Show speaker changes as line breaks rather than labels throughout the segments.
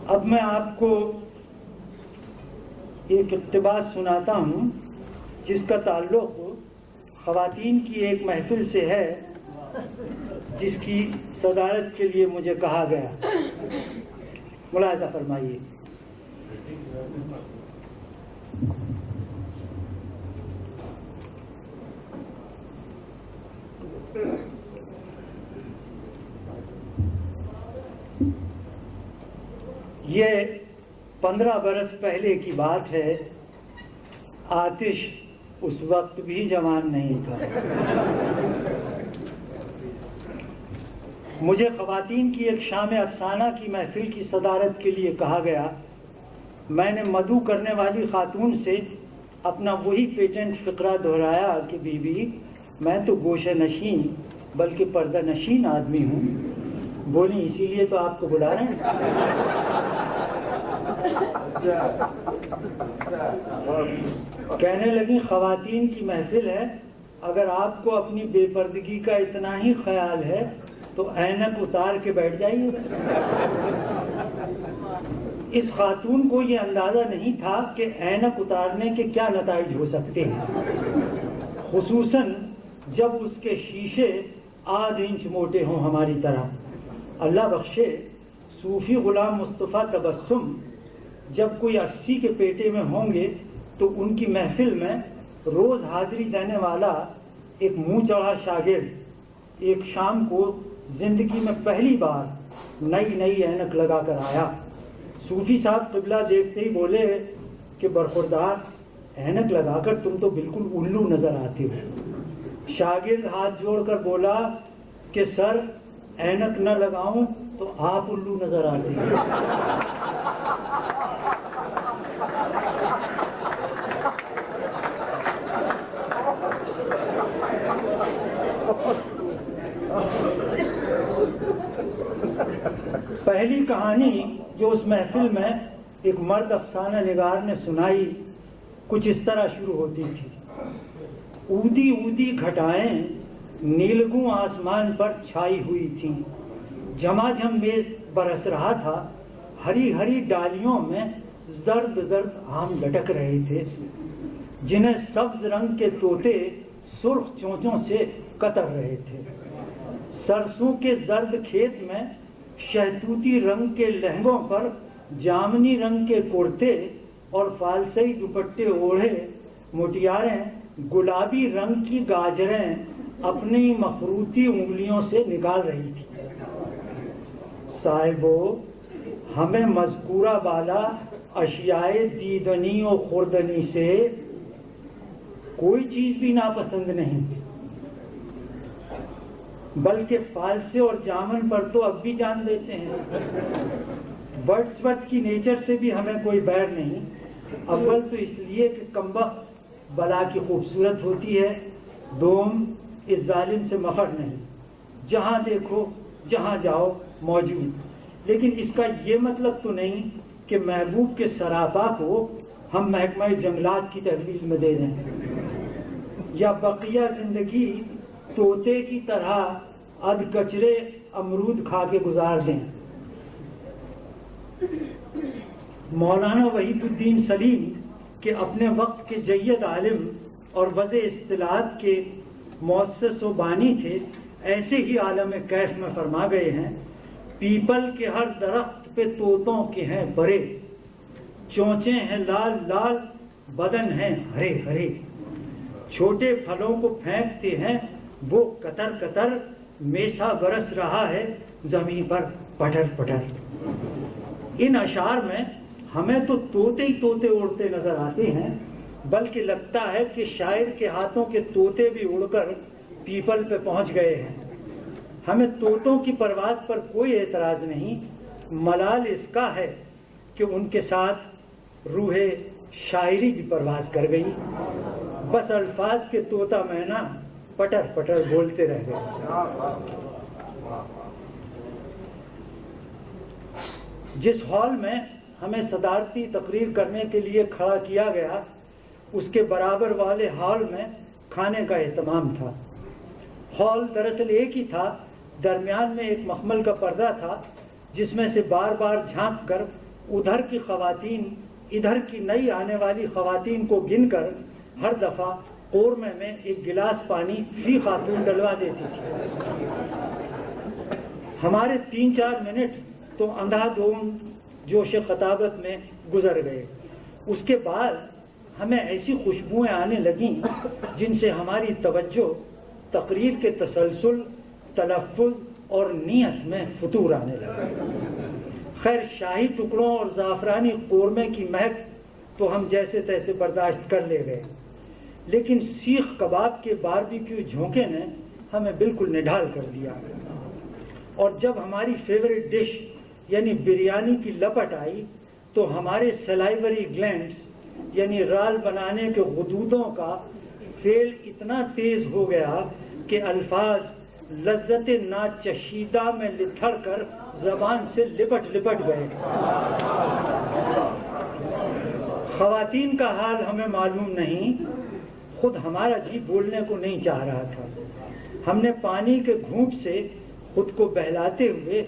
اب میں آپ کو ایک اقتباس سناتا ہوں جس کا تعلق خواتین کی ایک محفل سے ہے جس کی صدارت کے لیے مجھے کہا گیا. ملاحظہ فرمائیے. یہ 15 برس پہلے کی بات ہے. آتش اس وقت بھی جوان نہیں تھا. مجھے خواتین کی ایک شام افسانہ کی محفل کی صدارت کے لیے کہا گیا. میں نے مدعو کرنے والی خاتون سے اپنا وہی پیٹنٹ فقرہ دہرایا کہ بی بی میں تو گوشہ نشین بلکہ پردہ نشین آدمی ہوں. بولی اسی لیے تو آپ کو بلا رہے ہیں. کہنے لگی خواتین کی محفل ہے, اگر آپ کو اپنی بے پردگی کا اتنا ہی خیال ہے تو اینک اتار کے بیٹھ جائیے. اس خاتون کو یہ اندازہ نہیں تھا کہ اینک اتارنے کے کیا نتائج ہو سکتے ہیں, خصوصاً جب اس کے شیشے آدھ انچ موٹے ہوں ہماری طرح. اللہ بخشے صوفی غلام مصطفیٰ تبسم جب کوئی 80 کے پیٹے میں ہوں گے تو ان کی محفل میں روز حاضری دینے والا ایک منہ چڑھا شاگرد ایک شام کو زندگی میں پہلی بار نئی اینک لگا کر آیا. صوفی صاحب قبلہ دیکھتے ہی بولے کہ برخوردار اینک لگا کر تم تو بالکل الو نظر آتے ہو. شاگرد ہاتھ جوڑ کر بولا کہ سر اینک نہ لگاؤں تو آپ الو نظر آتے ہیں. پہلی کہانی جو اس محفل میں ایک مرد افسانہ نگار نے سنائی کچھ اس طرح شروع ہوتی تھی. اودی اودی گھٹائیں نیلگوں آسمان پر چھائی ہوئی تھیں. جھماجھم میز برس رہا تھا. ہری ہری ڈالیوں میں زرد زرد آم لٹک رہے تھے جنہیں سبز رنگ کے طوطے سرخ چونچوں سے کتر رہے تھے. سرسوں کے زرد کھیت میں شہتوتی رنگ کے لہنگوں پر جامنی رنگ کے کرتے اور فالسئی دوپٹے اوڑھے مٹیاریں گلابی رنگ کی گاجریں اپنی مخروطی انگلیوں سے نکال رہی تھی. صاحبو ہمیں مذکورہ بالا اشیاء دیدنی و خوردنی سے کوئی چیز بھی ناپسند نہیں, بلکہ فالسے اور جامن پر تو اب بھی جان دیتے ہیں. ورڈسورتھ کی نیچر سے بھی ہمیں کوئی بیر نہیں. اول تو اس لیے کہ کمبخت بلا کی خوبصورت ہوتی ہے, دوم اس ظالم سے مفر نہیں, جہاں دیکھو جہاں جاؤ موجود. لیکن اس کا یہ مطلب تو نہیں کہ محبوب کے سراپا کو ہم محکمہ جنگلات کی تحویل میں دے دیں یا بقیہ زندگی طوطے کی طرح اد کچرے امرود کھا کے گزار دیں. مولانا وحید الدین سلیم کے اپنے وقت کے جید عالم اور وضع اصطلاحات کے مؤسس و بانی تھے. ایسے ہی عالم کیف میں فرما گئے ہیں, پیپل کے ہر درخت پہ طوطوں کے ہیں برے, چونچے ہیں لال لال بدن ہیں ہرے ہرے, چھوٹے پھلوں کو پھینکتے ہیں وہ قطر قطر, میسا برس رہا ہے زمین پر پٹر پٹر. ان اشعار میں ہمیں تو طوطے ہی طوطے اڑتے نظر آتے ہیں, بلکہ لگتا ہے کہ شاعر کے ہاتھوں کے طوطے بھی اڑ کر پیپل پہ پہنچ گئے ہیں. ہمیں طوطوں کی پرواز پر کوئی اعتراض نہیں, ملال اس کا ہے کہ ان کے ساتھ روح شاعری بھی پرواز کر گئی. بس الفاظ کے طوطا مینا پٹر پٹر بولتے رہ گئے. جس ہال میں ہمیں صدارتی تقریر کرنے کے لیے کھڑا کیا گیا اس کے برابر والے ہال میں کھانے کا اہتمام تھا. ہال دراصل ایک ہی تھا, درمیان میں ایک مخمل کا پردہ تھا جس میں سے بار بار جھانک کر ادھر کی خواتین ادھر کی نئی آنے والی خواتین کو گن کر ہر دفعہ قورمے میں ایک گلاس پانی فی خاتون ڈلوا دیتی تھی۔ ہمارے 3-4 منٹ تو اندھا دھون جوش خطابت میں گزر گئے۔ اس کے بعد ہمیں ایسی خوشبوئیں آنے لگیں جن سے ہماری توجہ تقریر کے تسلسل، تلفظ اور نیت میں فطور آنے لگا۔ خیر شاہی ٹکڑوں اور زعفرانی قورمے کی مہک تو ہم جیسے تیسے برداشت کر لے گئے، لیکن سیخ کباب کے باربیکیو جھونکے نے ہمیں بالکل نڈھال کر دیا۔ اور جب ہماری فیوریٹ ڈش یعنی بریانی کی لپٹ آئی تو ہمارے سلائیوری گلینڈز یعنی رال بنانے کے غدودوں کا فعل اتنا تیز ہو گیا کہ الفاظ لذت ناچشیدہ میں لتھڑ کر زبان سے لپٹ گئے۔ خواتین کا حال ہمیں معلوم نہیں، خود ہمارا جی بولنے کو نہیں چاہ رہا تھا۔ ہم نے پانی کے گھونٹ سے خود کو بہلاتے ہوئے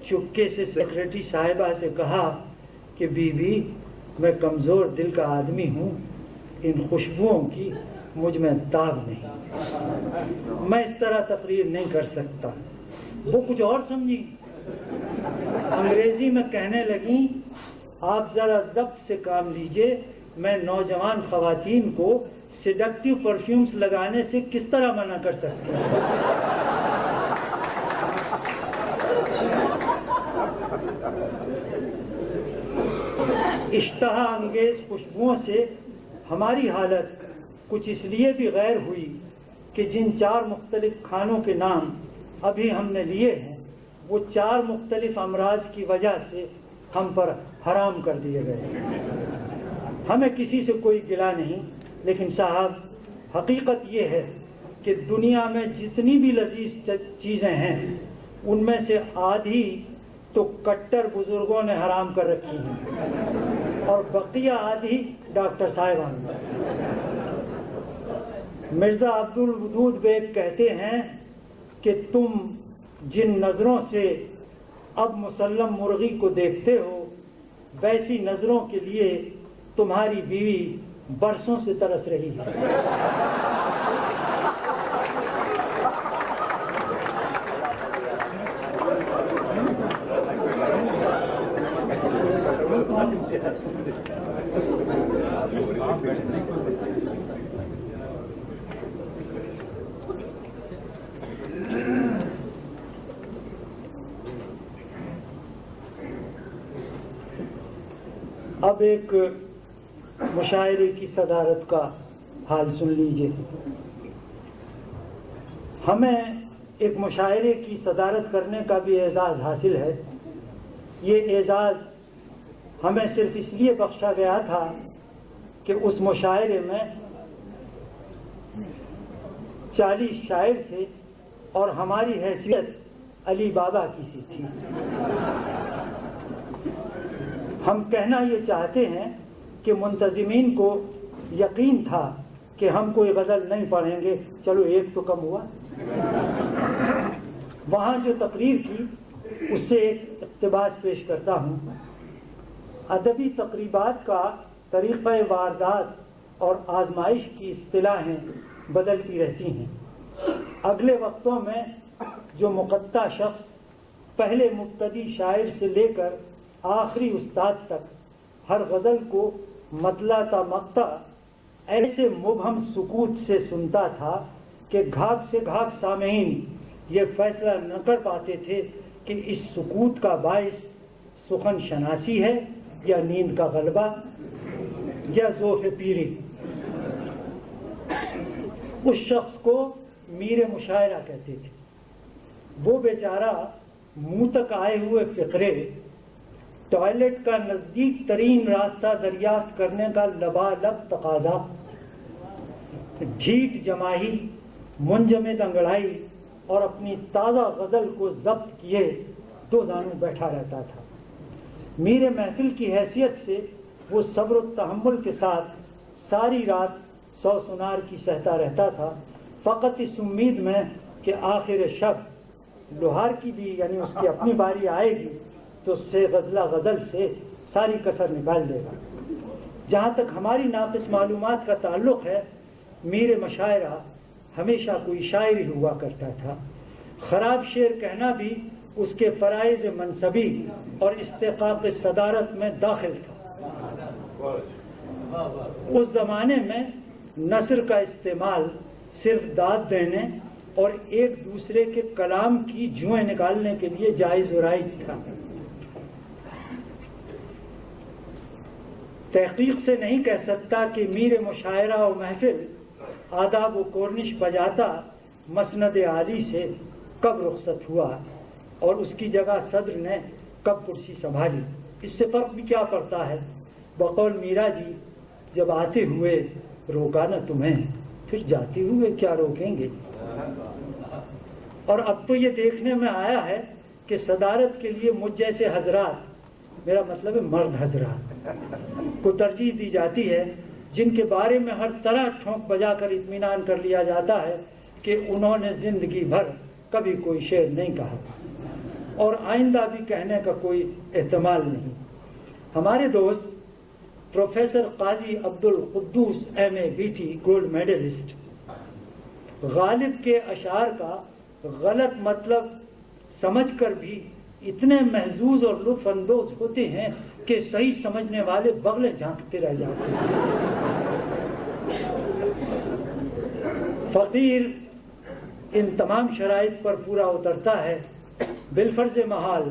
چپکے سے سیکرٹری صاحبہ سے کہا کہ بی بی میں کمزور دل کا آدمی ہوں، ان خوشبوؤں کی مجھ میں تاب نہیں، میں اس طرح تقریر نہیں کر سکتا۔ وہ کچھ اور سمجھی، انگریزی میں کہنے لگیں آپ ذرا ضبط سے کام لیجئے، میں نوجوان خواتین کو سیڈکٹیو پرفیومز لگانے سے کس طرح منع کر سکتی ہوں۔ اشتہا انگیز خوشبوؤں سے ہماری حالت کچھ اس لیے بھی غیر ہوئی کہ جن 4 مختلف کھانوں کے نام ابھی ہم نے لیے ہیں وہ 4 مختلف امراض کی وجہ سے ہم پر حرام کر دیے گئے۔ ہمیں کسی سے کوئی گلہ نہیں، لیکن صاحب حقیقت یہ ہے کہ دنیا میں جتنی بھی لذیذ چیزیں ہیں ان میں سے آدھی تو کٹر بزرگوں نے حرام کر رکھی ہیں اور بقیہ آدھی ڈاکٹر صاحبان نے۔ مرزا عبدالودود بیگ کہتے ہیں کہ تم جن نظروں سے اب مسلم مرغی کو دیکھتے ہو ویسی نظروں کے لیے تمہاری بیوی برسوں سے ترس رہی ہے۔ اب ایک مشاعرے کی صدارت کا حال سن لیجئے۔ ہمیں ایک مشاعرے کی صدارت کرنے کا بھی اعزاز حاصل ہے۔ یہ اعزاز ہمیں صرف اس لیے بخشا گیا تھا کہ اس مشاعرے میں 40 شاعر تھے اور ہماری حیثیت علی بابا کی سی تھی۔ ہم کہنا یہ چاہتے ہیں کہ منتظمین کو یقین تھا کہ ہم کوئی غزل نہیں پڑھیں گے، چلو ایک تو کم ہوا۔ وہاں جو تقریر کی اس سے ایک اقتباس پیش کرتا ہوں۔ ادبی تقریبات کا طریقہ واردات اور آزمائش کی اصطلاحیں بدلتی رہتی ہیں۔ اگلے وقتوں میں جو مقطع شخص پہلے مبتدی شاعر سے لے کر آخری استاد تک ہر غزل کو مطلع تا مقطع ایسے مبہم سکوت سے سنتا تھا کہ گھاگ سے گھاگ سامعین یہ فیصلہ نہ کر پاتے تھے کہ اس سکوت کا باعث سخن شناسی ہے یا نیند کا غلبہ یا ذوق پیری۔ اس شخص کو میر مشاعرہ کہتے تھے۔ وہ بیچارہ منہ تک آئے ہوئے فقرے، ٹوائلٹ کا نزدیک ترین راستہ دریافت کرنے کا لبالب تقاضا، ڈھیٹ جماہی، منجمد انگڑائی اور اپنی تازہ غزل کو ضبط کیے 2 زانوں بیٹھا رہتا تھا۔ میر محفل کی حیثیت سے وہ صبر و تحمل کے ساتھ ساری رات 100 سنار کی سہتا رہتا تھا، فقط اس امید میں کہ آخر شب لوہار کی بھی یعنی اس کی اپنی باری آئے گی تو سے غزلہ غزل سے ساری کسر نکال دے گا۔ جہاں تک ہماری ناقص معلومات کا تعلق ہے، میر مشاعرہ ہمیشہ کوئی شاعر ہی ہوا کرتا تھا۔ خراب شعر کہنا بھی اس کے فرائض منصبی اور استحقاق صدارت میں داخل تھا۔ اس زمانے میں نثر کا استعمال صرف داد دینے اور ایک دوسرے کے کلام کی جوئیں نکالنے کے لیے جائز و رائج تھا۔ تحقیق سے نہیں کہہ سکتا کہ میر مشاعرہ و محفل آداب و کورنش بجاتا مسند عالی سے کب رخصت ہوا اور اس کی جگہ صدر نے کب کرسی سنبھالی۔ اس سے فرق بھی کیا پڑتا ہے؟ بقول میرا جی، جب آتے ہوئے روکا نہ تمہیں، پھر جاتے ہوئے کیا روکیں گے؟ اور اب تو یہ دیکھنے میں آیا ہے کہ صدارت کے لیے مجھ جیسے حضرات، میرا مطلب ہے مرد حضرات، کو ترجیح دی جاتی ہے، جن کے بارے میں ہر طرح ٹھونک بجا کر اطمینان کر لیا جاتا ہے کہ انہوں نے زندگی بھر کبھی کوئی شعر نہیں کہا اور آئندہ بھی کہنے کا کوئی احتمال نہیں۔ ہمارے دوست پروفیسر قاضی عبد القدوس ایم.اے. BT گولڈ میڈلسٹ غالب کے اشعار کا غلط مطلب سمجھ کر بھی اتنے محظوظ اور لطف اندوز ہوتے ہیں کہ صحیح سمجھنے والے بغلیں جھانکتے رہ جاتے ہیں۔ فقیر ان تمام شرائط پر پورا اترتا ہے۔ بالفرض محال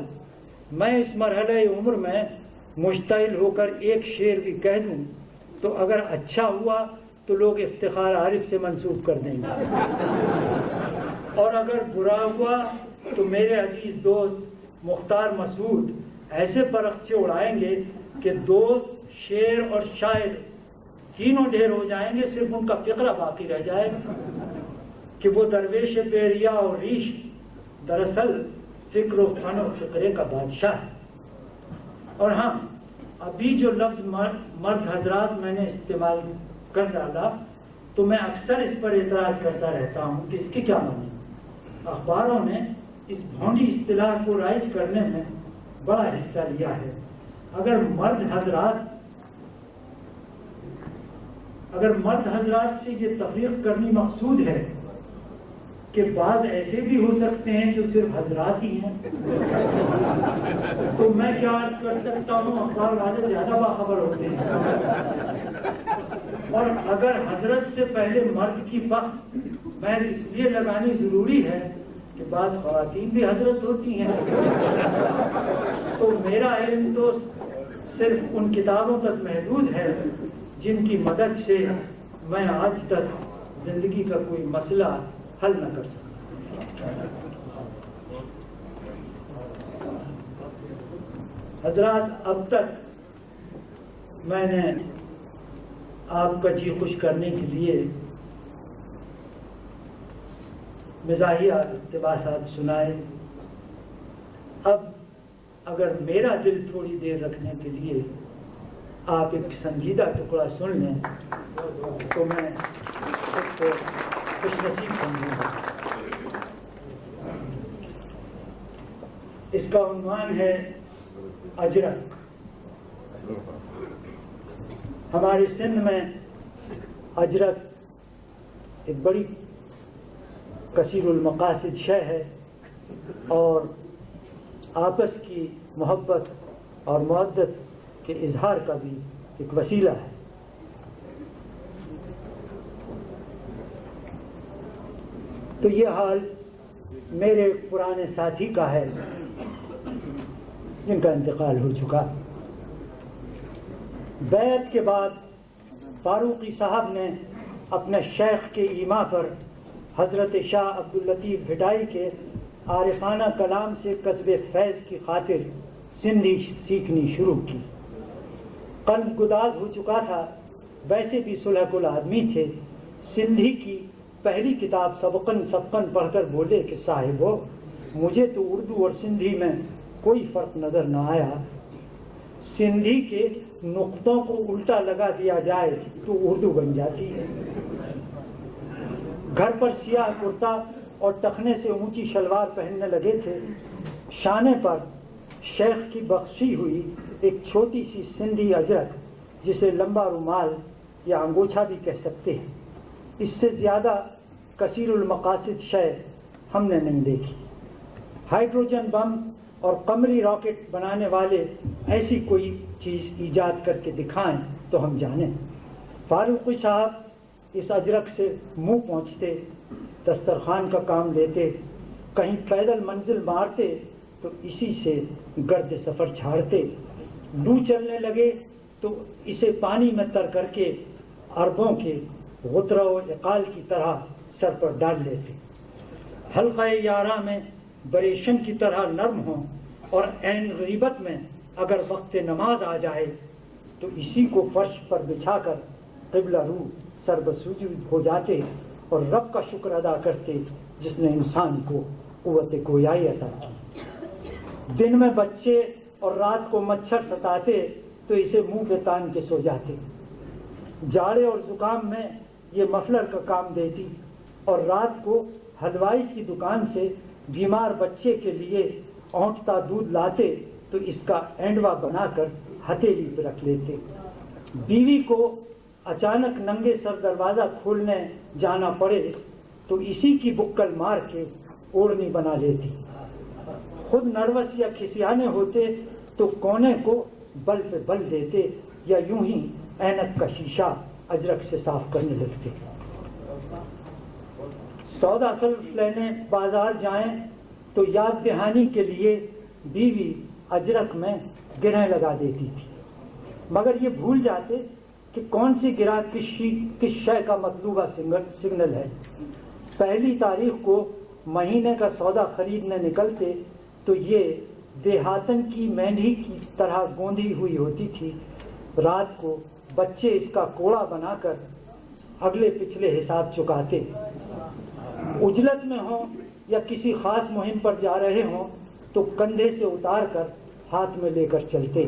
میں اس مرحلہ عمر میں مشتعل ہو کر ایک شعر بھی کہہ دوں تو اگر اچھا ہوا تو لوگ افتخار عارف سے منسوب کر دیں گے، اور اگر برا ہوا تو میرے عزیز دوست مختار مسعود ایسے پرخچے اڑائیں گے کہ دوست، شعر اور شاعر تینوں ڈھیر ہو جائیں گے، صرف ان کا فقرہ باقی رہ جائے گا کہ وہ درویش بے ریا اور ریش دراصل فکر و فن و فقرے کا بادشاہ ہے۔ اور ہاں، ابھی جو لفظ مرد حضرات میں نے استعمال کر ڈالا تو میں اکثر اس پر اعتراض کرتا رہتا ہوں کہ اس کے کیا معنی۔ اخباروں نے اس بھونڈی اصطلاح کو رائج کرنے میں بڑا حصہ لیا ہے۔ اگر مرد حضرات سے یہ تفریق کرنی مقصود ہے کہ بعض ایسے بھی ہو سکتے ہیں جو صرف حضرات ہی ہیں، تو میں کیا عرض کر سکتا ہوں، اخبار والے زیادہ باخبر ہوتے ہیں۔ اور اگر حضرت سے پہلے مرد کی فخر میں اس لیے لگانی ضروری ہے کہ بعض خواتین بھی حضرت ہوتی ہیں، تو میرا علم تو صرف ان کتابوں تک محدود ہے جن کی مدد سے میں آج تک زندگی کا کوئی مسئلہ حل نہ کر سکتا۔ حضرات، اب تک میں نے آپ کا جی خوش کرنے کے لیے مزاحیہ اقتباسات سنائے۔ اب اگر میرا دل تھوڑی دیر رکھنے کے لیے آپ ایک سنجیدہ ٹکڑا سن لیں تو میں خود کو خوش نصیب سمجھوں گا۔ اس کا عنوان ہے اجرک۔ ہماری سندھ میں اجرک ایک بڑی کثیر المقاصد شے ہے اور آپس کی محبت اور مودت کے اظہار کا بھی ایک وسیلہ ہے۔ تو یہ حال میرے ایک پرانے ساتھی کا ہے جن کا انتقال ہو چکا۔ بیعت کے بعد فاروقی صاحب نے اپنے شیخ کے ایما پر حضرت شاہ عبداللطیف بھٹائی کے عارفانہ کلام سے کسب فیض کی خاطر سندھی سیکھنی شروع کی۔ قلب گداز ہو چکا تھا، ویسے بھی صلح کل آدمی تھے۔ سندھی کی پہلی کتاب سبقن پڑھ کر بولے کہ صاحبو، مجھے تو اردو اور سندھی میں کوئی فرق نظر نہ آیا۔ سندھی کے نقطوں کو الٹا لگا دیا جائے تو اردو بن جاتی ہے۔ گھر پر سیاہ کرتا اور ٹخنے سے اونچی شلوار پہننے لگے تھے۔ شانے پر شیخ کی بخشی ہوئی ایک چھوٹی سی سندھی اجرک جسے لمبا رومال یا انگوچھا بھی کہہ سکتے ہیں، اس سے زیادہ کثیر المقاصد شے ہم نے نہیں دیکھی۔ ہائیڈروجن بم اور قمری راکٹ بنانے والے ایسی کوئی چیز ایجاد کر کے دکھائیں تو ہم جانیں۔ فاروقی صاحب اس اجرک سے منہ پہنچتے، دسترخوان کا کام لیتے، کہیں پیدل منزل مارتے تو اسی سے گرد سفر جھاڑتے، لو چلنے لگے تو اسے پانی میں تر کر کے عربوں کے غترہ و عقال کی طرح سر پر ڈال لیتے۔ حلقہ یارہ میں بریشم کی طرح نرم ہوں اور عین غیبت میں اگر وقت نماز آ جائے تو اسی کو فرش پر بچھا کر قبلہ رو سر بسجود ہو جاتے اور رب کا شکر ادا کرتے جس نے انسان کو قوت گویائی عطا کی۔ دن میں بچے اور رات کو مچھر ستاتے تو اسے منہ پہ تان کے سو جاتے۔ جاڑے اور زکام میں یہ مفلر کا کام دیتی اور رات کو حلوائی کی دکان سے بیمار بچے کے لیے اونٹتا دودھ لاتے تو اس کا اینڈوا بنا کر ہتھیلی پہ رکھ لیتے۔ بیوی کو اچانک ننگے سر دروازہ کھولنے جانا پڑے تو اسی کی بکل مار کے اوڑھنی بنا لیتی۔ خود نروس یا کھسیانے ہوتے تو کونے کو بل پہ بل دیتے یا یوں ہی اینک کا شیشہ اجرک سے صاف کرنے لگتے۔ سودا سلف لینے بازار جائیں تو یاد دہانی کے لیے بیوی اجرک میں گرہیں لگا دیتی تھی، مگر یہ بھول جاتے کہ کون سی گرہ کس شے کا مطلوبہ سگنل ہے۔ پہلی تاریخ کو مہینے کا سودا خریدنے نکلتے تو یہ دیہاتن کی مینڈھی کی طرح گوندھی ہوئی ہوتی تھی۔ رات کو بچے اس کا کوڑا بنا کر اگلے پچھلے حساب چکاتے۔ اجلت میں ہوں یا کسی خاص مہم پر جا رہے ہوں تو کندھے سے اتار کر ہاتھ میں لے کر چلتے۔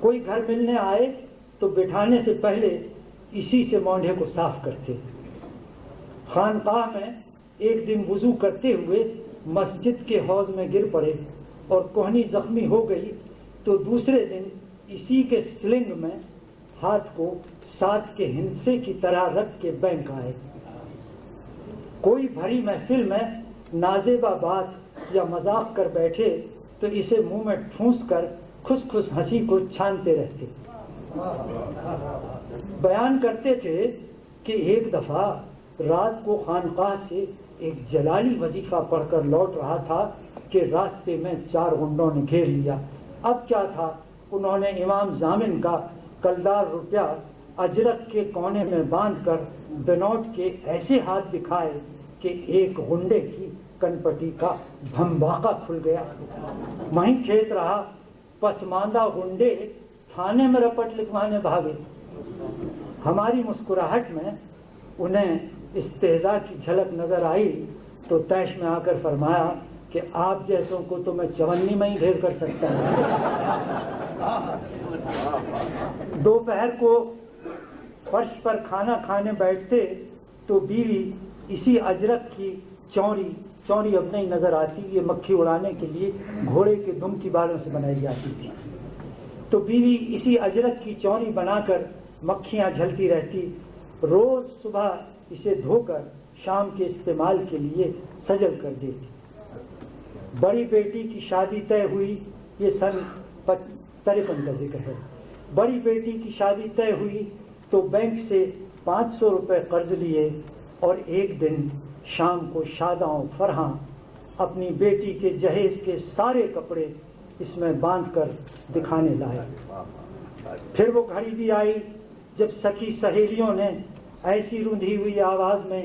کوئی گھر ملنے آئے تو بٹھانے سے پہلے اسی سے مونڈھے کو صاف کرتے۔ خانقاہ میں ایک دن وضو کرتے ہوئے مسجد کے حوض میں گر پڑے اور کوہنی زخمی ہو گئی تو دوسرے دن اسی کے سلنگ میں ہاتھ کو ساتھ کے ہندسے کی طرح رکھ کے بینک آئے۔ کوئی بھری محفل میں نازیبہ بات یا مذاق کر بیٹھے تو اسے منہ میں ٹھونس کر کھس کھس ہنسی کو چھانتے رہتے۔ بیان کرتے تھے کہ ایک دفعہ رات کو خانقاہ سے ایک جلالی وظیفہ پڑھ کر لوٹ رہا تھا کہ راستے میں 4 غنڈوں نے گھیر لیا۔ اب کیا تھا، انہوں نے امام ضامن کا کلدار روپیہ اجرک کے کونے میں باندھ کر بنوٹ کے ایسے ہاتھ دکھائے کہ ایک غنڈے کی کنپٹی کا بھمباقہ کھل گیا۔ وہیں کھیت رہا، پسماندہ غنڈے تھانے میں رپٹ لکھوانے بھاگے۔ ہماری مسکراہٹ میں انہیں استہزاء کی جھلک نظر آئی تو طیش میں آ کر فرمایا کہ آپ جیسوں کو تو میں چونی میں ہی ڈھیر کر سکتا ہوں۔ دوپہر کو فرش پر کھانا کھانے بیٹھتے تو بیوی اسی اجرک کی چوری اب نہیں نظر آتی، یہ مکھی اڑانے کے لیے گھوڑے کے دم کی بالوں سے بنائی جاتی تھی، تو بیوی اسی اجرک کی چوری بنا کر مکھیاں جھلتی رہتی۔ روز صبح اسے دھو کر شام کے استعمال کے لیے سجل کر دیتی۔ بڑی بیٹی کی شادی طے ہوئی، یہ سن 53 کا ذکر ہے۔ بڑی بیٹی کی شادی طے ہوئی تو بینک سے 500 روپے قرض لیے اور ایک دن شام کو شاداں و فرحاں اپنی بیٹی کے جہیز کے سارے کپڑے اس میں باندھ کر دکھانے لائے۔ پھر وہ گھڑی بھی آئی جب سخی سہیلیوں نے ایسی روندھی ہوئی آواز میں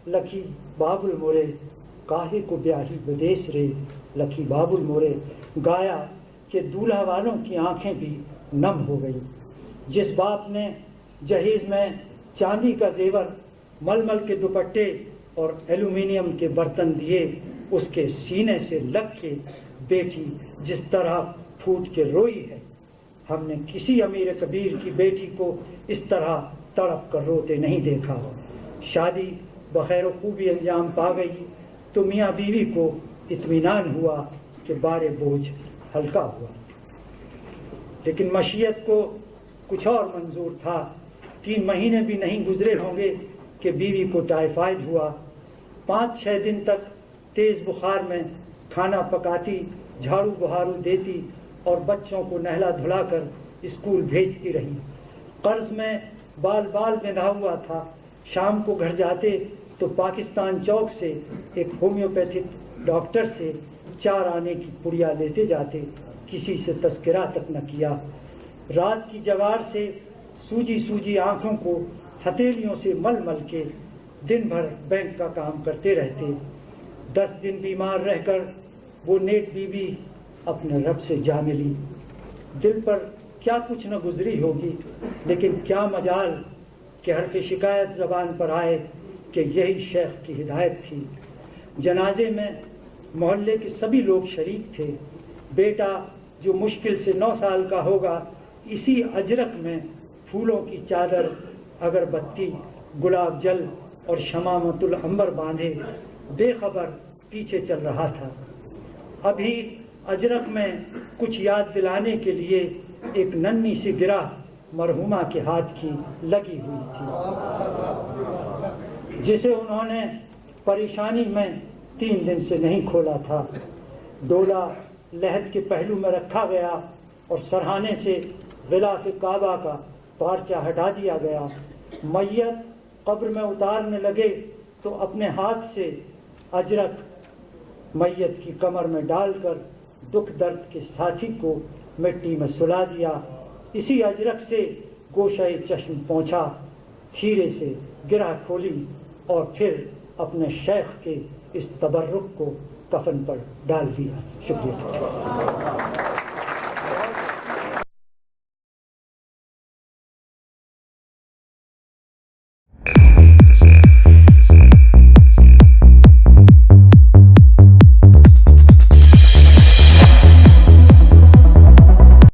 لکھی بابل مورے کاہے کو بیاہی بدیس رے لکھی بابل مورے گایا کہ دولہا والوں کی آنکھیں بھی نم ہو گئی۔ جس باپ نے جہیز میں چاندی کا زیور، ململ کے دوپٹے اور ایلومینیم کے برتن دیے، اس کے سینے سے لگ کے بیٹی جس طرح پھوٹ کے روئی ہے، ہم نے کسی امیر کبیر کی بیٹی کو اس طرح تڑپ کر روتے نہیں دیکھا۔ شادی بخیر و خوبی انجام پا گئی تو میاں بیوی کو اطمینان ہوا کہ بار بوجھ ہلکا ہوا، لیکن مشیت کو کچھ اور منظور تھا۔ 3 مہینے بھی نہیں گزرے ہوں گے کہ بیوی کو ٹائیفائڈ ہوا۔ 5-6 دن تک تیز بخار میں کھانا پکاتی، جھاڑو بہارو دیتی اور بچوں کو نہلا دھلا کر اسکول بھیجتی رہی۔ قرض میں بال بندھا ہوا تھا۔ شام کو گھر جاتے تو پاکستان چوک سے ایک ہومیوپیتھک ڈاکٹر سے 4 آنے کی پڑیا لیتے جاتے، کسی سے تذکرہ تک نہ کیا۔ رات کی جوار سے سوجی آنکھوں کو ہتھیلیوں سے مل مل کے دن بھر بینک کا کام کرتے رہتے۔ 10 دن بیمار رہ کر وہ نیک بیوی اپنے رب سے جا ملی۔ دل پر کیا کچھ نہ گزری ہوگی، لیکن کیا مجال کہ حرف شکایت زبان پر آئے کہ یہی شیخ کی ہدایت تھی۔ جنازے میں محلے کے سبھی لوگ شریک تھے۔ بیٹا جو مشکل سے 9 سال کا ہوگا، اسی اجرک میں پھولوں کی چادر، اگربتی، گلاب جل اور شمامۃ العنبر باندھے بے خبر پیچھے چل رہا تھا۔ ابھی اجرک میں کچھ یاد دلانے کے لیے ایک ننھی سی گرہ مرحومہ کے ہاتھ کی لگی ہوئی تھی، جسے انہوں نے پریشانی میں 3 دن سے نہیں کھولا تھا۔ ڈولا لحد کے پہلو میں رکھا گیا اور سرہانے سے غلاف کعبہ کا پارچہ ہٹا دیا گیا۔ میت قبر میں اتارنے لگے تو اپنے ہاتھ سے اجرک میت کی کمر میں ڈال کر دکھ درد کے ساتھی کو مٹی میں سلا دیا۔ اسی اجرک سے گوشہ چشم پہنچا، کھیرے سے گرہ کھولی اور پھر اپنے شیخ کے اس تبرک کو کفن پر ڈال دیا۔ شکریہ۔